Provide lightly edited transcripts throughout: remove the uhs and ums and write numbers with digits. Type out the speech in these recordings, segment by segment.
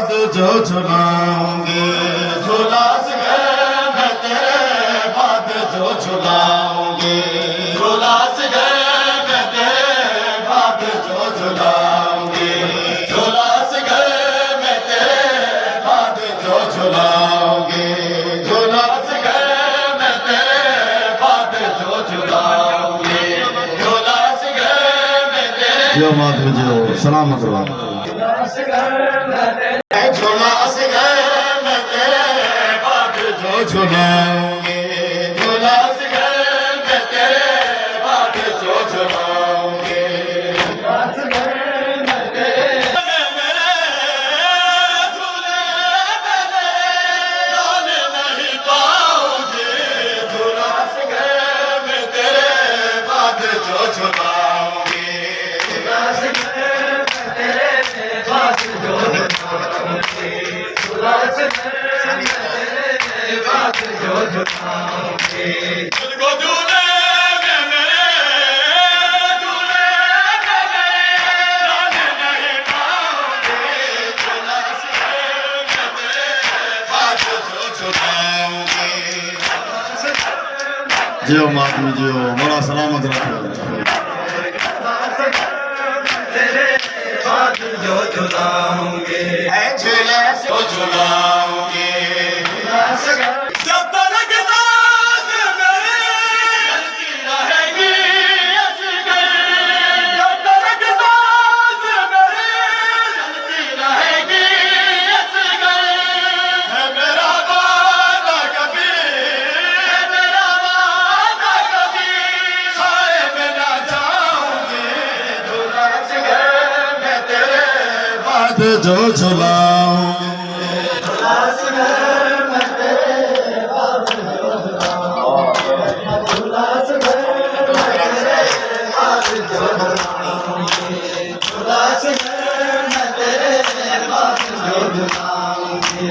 बाद जो झुलाऊंगे, झूला सके मैं तेरे बाद जो झुलाऊंगे, झूला सके मैं तेरे बाद जो झुलाऊंगे, झूला सके मैं तेरे बाद जो झुलाऊंगे, झूला सके मैं तेरे बाद जो झुलाऊंगे, झूला सके मैं तेरे। जो मात में जो सलामत रहो। झूला से गए मैं तेरे बाद जो झुलाऊंगे, झूला से गए मैं तेरे बाद जो झुलाऊंगे, झूला से गए मैं तेरे मेरे झूले मेरे डोल नहीं पाऊंगी, झूला से गए मैं तेरे बाद जो झुलाऊंगी, झूला से गए मैं तेरे बाद जो झुलाऊंगी, झूला से गए मैं तेरे बाद जो झुलाऊंगी, तुझको झूले में मेरे झूले में डाल नहीं पाऊंगी, झूला से गए मैं तेरे बाद जो झुलाऊंगी। जियो मात में जियो, बड़ा सलामत रखो। जो झुलाऊंगे झूला से झुलाऊंगे, जब तक साथ मेरे चलती रहेगी असगर, जब तक साथ मेरे चलती रहेगी असगर, है मेरा वादा कभी, है मेरा वादा कभी साए में ना जाऊंगी, झूला से गए मैं तेरे बाद जो झुलाऊंगे, झूला से गए मैं तेरे बाद जो झुलाऊंगे, झूला से गए मैं तेरे बाद जो झुलाऊंगे, झूला से गए मैं तेरे बाद जो झुलाऊंगे,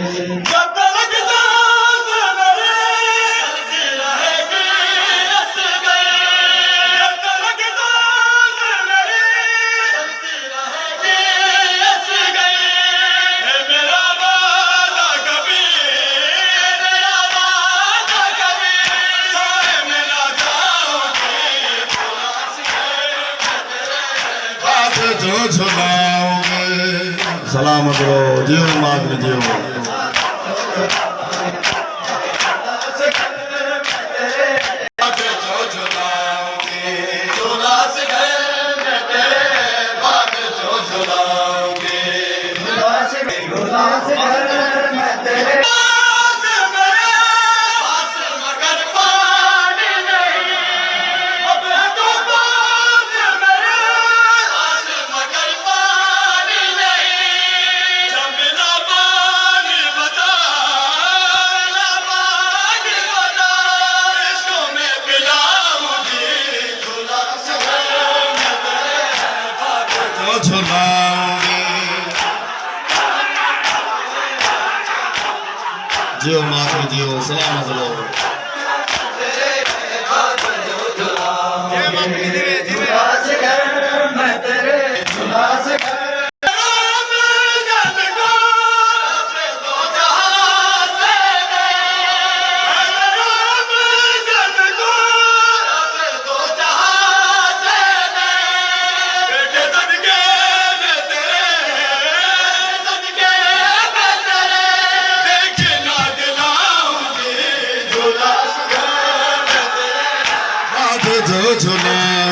जब तक साथ मेरे चलती रहेगी असगर, जब तक साथ मेरे चलती रहेगी असगर, है मेरा वादा कभी, है मेरा वादा कभी साए में ना जाऊंगी, झूला से गए मैं तेरे बाद जो झुलाऊंगे। सलामत रहो, जियो मात में जियो। बाद जो झुलाऊंगे, झूला से गए मैं तेरे बाद जो झुलाऊंगे, झूला से गए मैं तेरे पास मेरे पास मगर पानी नहीं, अब है तो पास मेरे पास मगर पानी नहीं, जब मेरा पानी बचा, मेरा पानी बचा इसको मैं पिलाऊंगी, झूला से गए मैं तेरे बाद जो झुलाऊंगी। जियो मात में जियो, सलामत रहो। झूला से गए मैं तेरे, झूला से गए जो झुला